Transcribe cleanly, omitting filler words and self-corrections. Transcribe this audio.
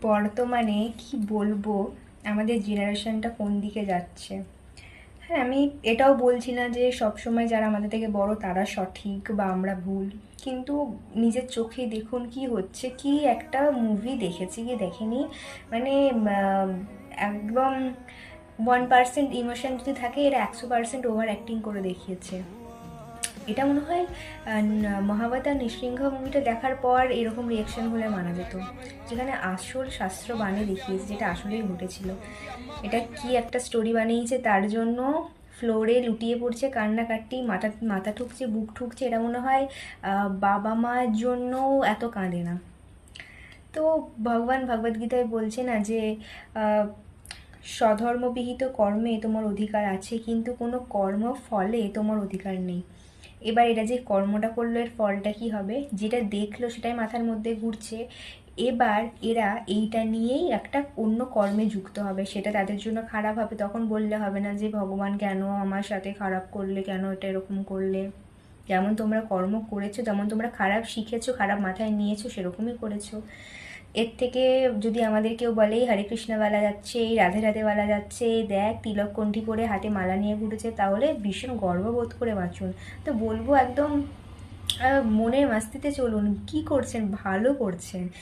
বর্তমানে কি বলবো, আমাদের জেনারেশনটা কোন দিকে যাচ্ছে। হ্যাঁ, আমি এটাও বলছি না যে সবসময় যারা আমাদের থেকে বড় তারা সঠিক বা আমরা ভুল, কিন্তু নিজের চোখে দেখুন কি হচ্ছে। কি একটা মুভি দেখেছি কি দেখেনি, মানে একদম 1% ইমোশন যদি থাকে, এরা 100% ওভার অ্যাক্টিং করে দেখিয়েছে। এটা মনে হয় মহাবতার নৃসিংহ মুভিটা দেখার পর এরকম রিয়াকশন হলে মানা যেত, যেখানে আসল শাস্ত্র বাণী দেখিয়েছে যেটা আসলেই ঘটেছিল। এটা কি একটা স্টোরি বানিয়েছে, তার জন্য ফ্লোরে লুটিয়ে পড়ছে কান্নাকাটি, মাথা মাথা ঠুকছে, বুক ঠুকছে। এটা মনে হয় বাবা মার জন্যও এত কাঁদে না। তো ভগবান ভগবদ্গীতায় বলছে না যে আহ, স্বধর্মবিহিত কর্মে তোমার অধিকার আছে, কিন্তু কোনো কর্ম ফলে তোমার অধিকার নেই। এবার এরা যে কর্মটা করলো এর ফলটা কি হবে, যেটা দেখলো সেটাই মাথার মধ্যে ঘুরছে। এবার এরা এইটা নিয়েই একটা অন্য কর্মে যুক্ত হবে, সেটা তাদের জন্য খারাপ হবে। তখন বললে হবে না যে ভগবান কেন আমার সাথে খারাপ করলে, কেন এটা এরকম করলে। যেমন তোমরা কর্ম করেছো, যেমন তোমরা খারাপ শিখেছো, খারাপ মাথায় নিয়েছো, সেরকমই করেছো। এর থেকে যদি আমাদের কেউ বলে হরে কৃষ্ণওয়ালা যাচ্ছে, এই রাধে রাধেওয়ালা যাচ্ছে, এই দেখ তিলক কণ্ঠি পরে হাতে মালা নিয়ে ঘুরেছে, তাহলে ভীষণ গর্ববোধ করে বাঁচুন। তো বলবো একদম মনের মাস্তিতে চলুন, কি করছেন ভালো করছেন।